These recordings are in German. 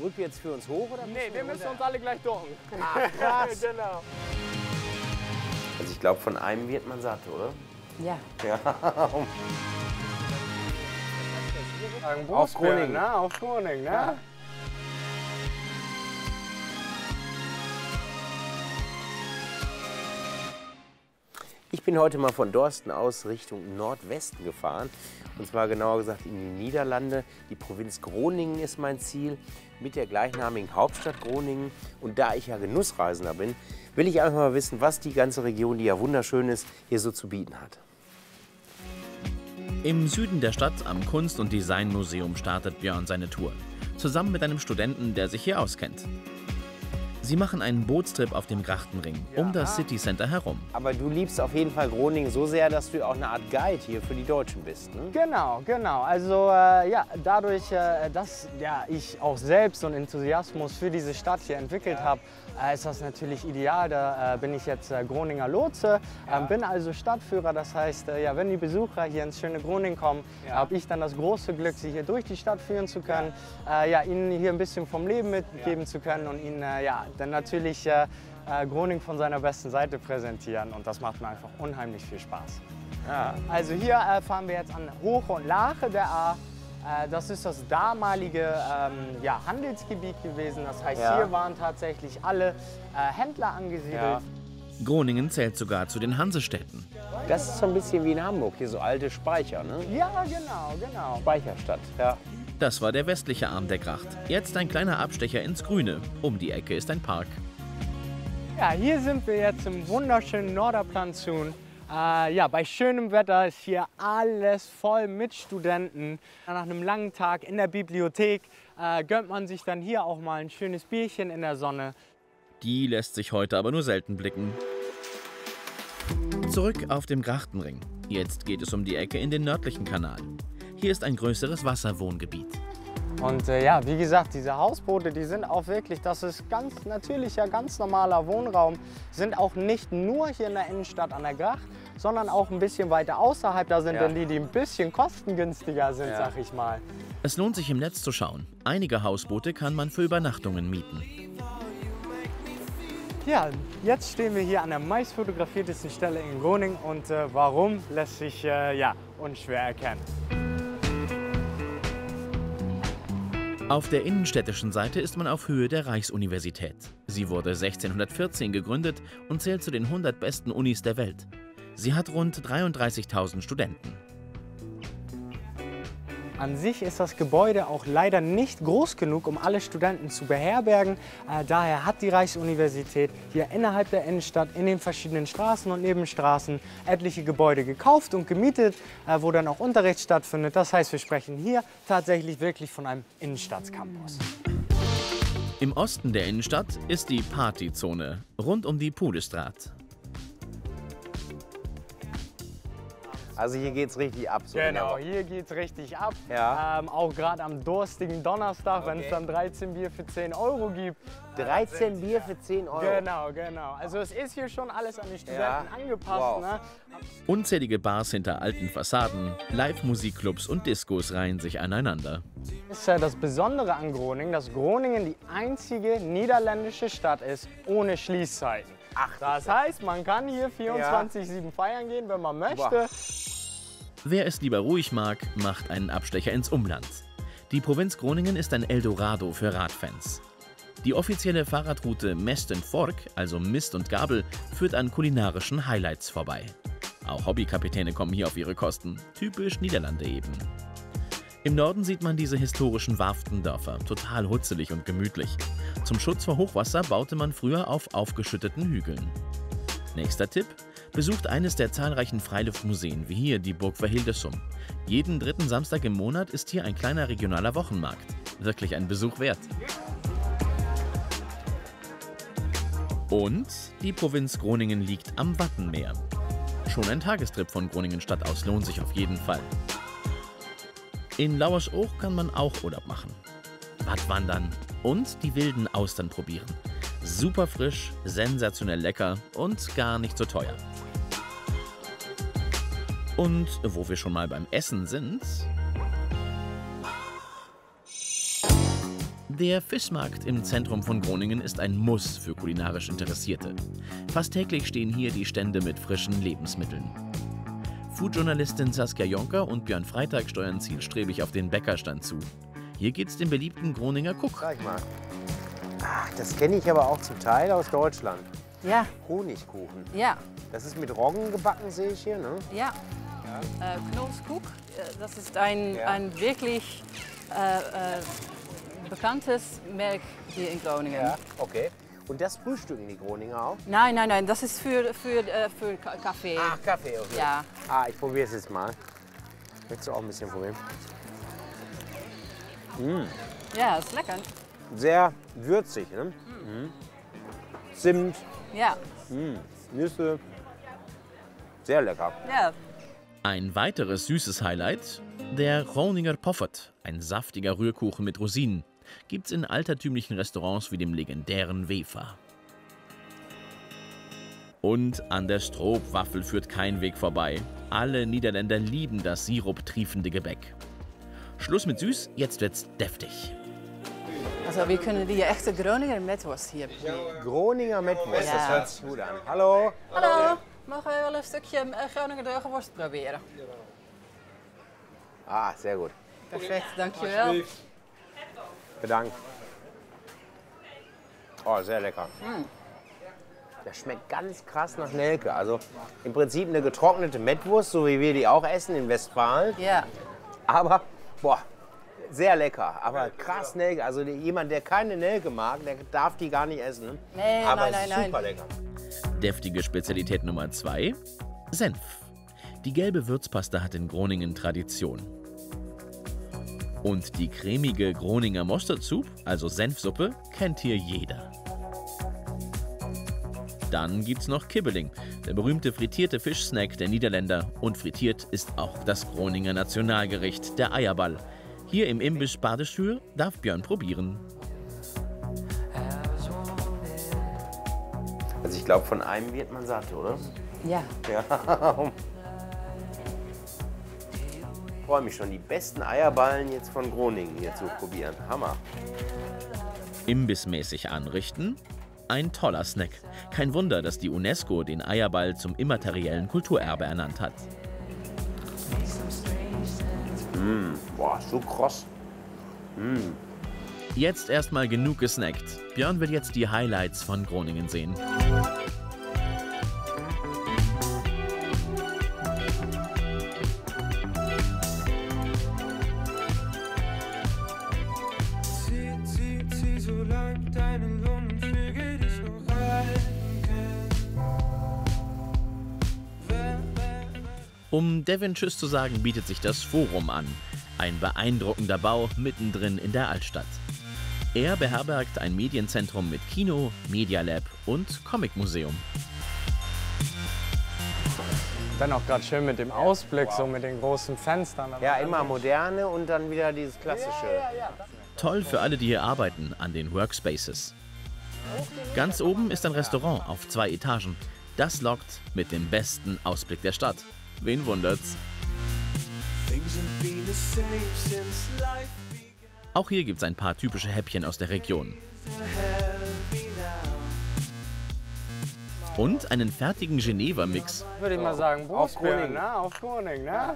rückwärts für uns hoch oder? Nee, wir müssen uns alle gleich ducken. Ach, krass. Genau. Also ich glaube, von einem wird man satt, oder? Ja. Ja. Auf Groningen, ne? Auf Groningen, ne? Ja. Ich bin heute mal von Dorsten aus Richtung Nordwesten gefahren. Und zwar genauer gesagt in die Niederlande. Die Provinz Groningen ist mein Ziel mit der gleichnamigen Hauptstadt Groningen. Und da ich ja Genussreisender bin, will ich einfach mal wissen, was die ganze Region, die ja wunderschön ist, hier so zu bieten hat. Im Süden der Stadt am Kunst- und Designmuseum startet Björn seine Tour. Zusammen mit einem Studenten, der sich hier auskennt. Sie machen einen Bootstrip auf dem Grachtenring, um das City Center herum. Aber du liebst auf jeden Fall Groningen so sehr, dass du auch eine Art Guide hier für die Deutschen bist, ne? Genau, genau. Also ja, dadurch, dass ja, ich auch selbst so einen Enthusiasmus für diese Stadt hier entwickelt habe, ist das natürlich ideal. Da bin ich jetzt Groninger Lotse, bin also Stadtführer. Das heißt, ja, wenn die Besucher hier ins schöne Groningen kommen, habe ich dann das große Glück, sie hier durch die Stadt führen zu können, ja, ihnen hier ein bisschen vom Leben mitgeben zu können und ihnen ja, dann natürlich Groningen von seiner besten Seite präsentieren. Und das macht mir einfach unheimlich viel Spaß. Ja. Also hier fahren wir jetzt an Hoche und Lache der A. Das ist das damalige ja, Handelsgebiet gewesen. Das heißt, hier waren tatsächlich alle Händler angesiedelt. Ja. Groningen zählt sogar zu den Hansestädten. Das ist so ein bisschen wie in Hamburg, hier so alte Speicher, ne? Ja, genau, genau. Speicherstadt, ja. Das war der westliche Arm der Gracht. Jetzt ein kleiner Abstecher ins Grüne. Um die Ecke ist ein Park. Ja, hier sind wir jetzt im wunderschönen Norderplanzun. Ja, bei schönem Wetter ist hier alles voll mit Studenten. Nach einem langen Tag in der Bibliothek gönnt man sich dann hier auch mal ein schönes Bierchen in der Sonne. Die lässt sich heute aber nur selten blicken. Zurück auf dem Grachtenring. Jetzt geht es um die Ecke in den nördlichen Kanal. Hier ist ein größeres Wasserwohngebiet. Und ja, wie gesagt, diese Hausboote, die sind auch wirklich, das ist ganz natürlicher, ganz normaler Wohnraum, sind auch nicht nur hier in der Innenstadt an der Gracht, sondern auch ein bisschen weiter außerhalb. Da sind dann die ein bisschen kostengünstiger sind, sag ich mal. Es lohnt sich im Netz zu schauen. Einige Hausboote kann man für Übernachtungen mieten. Ja, jetzt stehen wir hier an der meist fotografiertesten Stelle in Groningen und warum, lässt sich ja, unschwer erkennen. Auf der innenstädtischen Seite ist man auf Höhe der Reichsuniversität. Sie wurde 1614 gegründet und zählt zu den 100 besten Unis der Welt. Sie hat rund 33.000 Studenten. An sich ist das Gebäude auch leider nicht groß genug, um alle Studenten zu beherbergen. Daher hat die Reichsuniversität hier innerhalb der Innenstadt in den verschiedenen Straßen und Nebenstraßen etliche Gebäude gekauft und gemietet, wo dann auch Unterricht stattfindet. Das heißt, wir sprechen hier tatsächlich wirklich von einem Innenstadtcampus. Im Osten der Innenstadt ist die Partyzone rund um die Poelestraat. Also hier geht's richtig ab. So Genau, hier geht's richtig ab. Ja. Auch gerade am durstigen Donnerstag, wenn es dann 13 Bier für 10 Euro gibt. 13 Bier für 10 Euro. Genau, genau. Also es ist hier schon alles an die Studenten angepasst. Wow. Ne? Unzählige Bars hinter alten Fassaden, Live-Musikclubs und Discos reihen sich aneinander. Das ist ja das Besondere an Groningen, dass Groningen die einzige niederländische Stadt ist ohne Schließzeiten. Ach, das heißt, man kann hier 24/7 feiern gehen, wenn man möchte. Boah. Wer es lieber ruhig mag, macht einen Abstecher ins Umland. Die Provinz Groningen ist ein Eldorado für Radfans. Die offizielle Fahrradroute Mest en Vork, also Mist und Gabel, führt an kulinarischen Highlights vorbei. Auch Hobbykapitäne kommen hier auf ihre Kosten. Typisch Niederlande eben. Im Norden sieht man diese historischen Warftendörfer, total hutzelig und gemütlich. Zum Schutz vor Hochwasser baute man früher auf aufgeschütteten Hügeln. Nächster Tipp: Besucht eines der zahlreichen Freiluftmuseen, wie hier die Burg Verhildesum. Jeden dritten Samstag im Monat ist hier ein kleiner regionaler Wochenmarkt. Wirklich ein Besuch wert. Und die Provinz Groningen liegt am Wattenmeer. Schon ein Tagestrip von Groningen-Stadt aus lohnt sich auf jeden Fall. In Lauwersoog kann man auch Urlaub machen. Wattwandern und die wilden Austern probieren. Super frisch, sensationell lecker und gar nicht so teuer. Und wo wir schon mal beim Essen sind, Der Fischmarkt im Zentrum von Groningen ist ein Muss für kulinarisch Interessierte. Fast täglich stehen hier die Stände mit frischen Lebensmitteln. Foodjournalistin Saskia Jonker und Björn Freitag steuern zielstrebig auf den Bäckerstand zu. Hier geht's dem beliebten Groninger Kuck. Sag mal. Ach, das kenne ich aber auch zum Teil aus Deutschland. Ja, Honigkuchen. ja, Das ist mit Roggen gebacken, sehe ich hier, ne? ja. Knolskoek, das ist ein wirklich bekanntes Merk hier in Groningen. Okay. Und das frühstücken die Groninger auch? Nein, nein, nein, das ist für Kaffee. Ach, Kaffee, okay. Ja. Ah, ich probiere es jetzt mal. Möchtest du auch ein bisschen probieren? Ja, ist lecker. Sehr würzig, ne? Zimt, Ja, Nüsse. Sehr lecker. ja. Ein weiteres süßes Highlight, der Groninger Poffert, ein saftiger Rührkuchen mit Rosinen, gibt's in altertümlichen Restaurants wie dem legendären Wefa. Und an der Stroopwafel führt kein Weg vorbei. Alle Niederländer lieben das siruptriefende Gebäck. Schluss mit süß, jetzt wird's deftig. Also wir können die echte Groninger Metwurst hier probieren. Groninger Metwurst, Ja. das hört sich gut an. Hallo. Hallo, mogen we wel een stukje Groninger droge proberen? Ah, sehr gut. Perfect, dankjewel. Bedankt. Oh, sehr lecker. Das schmeckt ganz krass nach Nelke. Also im Prinzip eine getrocknete Mettwurst, so wie wir die auch essen in Westfalen. Ja, Aber, boah, sehr lecker. Aber krass Nelke. Also jemand, der keine Nelke mag, der darf die gar nicht essen. Nee, Aber nein, nein, super nein. lecker. Deftige Spezialität Nummer 2, Senf. Die gelbe Würzpaste hat in Groningen Tradition. Und die cremige Groninger Mosterdsoep, also Senfsuppe, kennt hier jeder. Dann gibt's noch Kibbeling, der berühmte frittierte Fischsnack der Niederländer. Und frittiert ist auch das Groninger Nationalgericht, der Eierball. Hier im Imbiss Badeschuur darf Björn probieren. Also ich glaube, von einem wird man satt, oder? ja. Ja. Ich freue mich schon, die besten Eierballen jetzt von Groningen hier zu probieren. Hammer. Imbissmäßig anrichten? Ein toller Snack. Kein Wunder, dass die UNESCO den Eierball zum immateriellen Kulturerbe ernannt hat. Boah, so kross. Jetzt erstmal genug gesnackt. Björn will jetzt die Highlights von Groningen sehen. Zieh so lang deine Lungenflügel dich noch halten können. Um Devin Tschüss zu sagen, bietet sich das Forum an. Ein beeindruckender Bau mittendrin in der Altstadt. Er beherbergt ein Medienzentrum mit Kino, Media Lab und Comicmuseum. Dann auch gerade schön mit dem Ausblick, so mit den großen Fenstern. Ja, immer moderne und dann wieder dieses klassische. Toll für alle, die hier arbeiten an den Workspaces. Ganz oben ist ein Restaurant auf 2 Etagen. Das lockt mit dem besten Ausblick der Stadt. Wen wundert's? Things have been the same since life Auch hier gibt's ein paar typische Häppchen aus der Region. Und einen fertigen Geneva-Mix. Würde ich mal sagen, Auf Großbären, Groningen. ne? Auf Groningen, ne?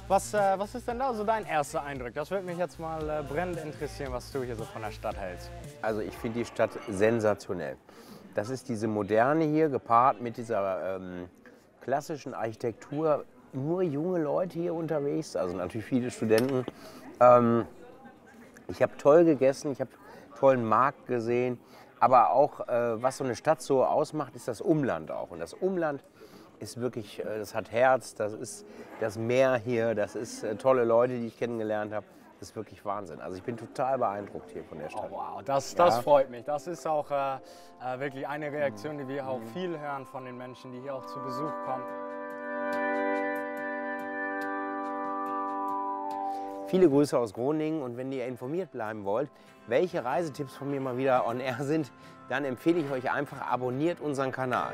Was ist denn da so dein erster Eindruck? Das würde mich jetzt mal brennend interessieren, was du hier so von der Stadt hältst. Also ich finde die Stadt sensationell. Das ist diese Moderne hier, gepaart mit dieser klassischen Architektur. Nur junge Leute hier unterwegs, also natürlich viele Studenten. Ich habe toll gegessen, ich habe tollen Markt gesehen. Aber auch, was so eine Stadt so ausmacht, ist das Umland auch. Und das Umland ist wirklich, das hat Herz, das ist das Meer hier, das ist tolle Leute, die ich kennengelernt habe. Das ist wirklich Wahnsinn. Also ich bin total beeindruckt hier von der Stadt. Oh, wow, das Ja. freut mich. Das ist auch wirklich eine Reaktion, die wir auch viel hören von den Menschen, die hier auch zu Besuch kommen. Viele Grüße aus Groningen und wenn ihr informiert bleiben wollt, welche Reisetipps von mir mal wieder on air sind, dann empfehle ich euch einfach, abonniert unseren Kanal.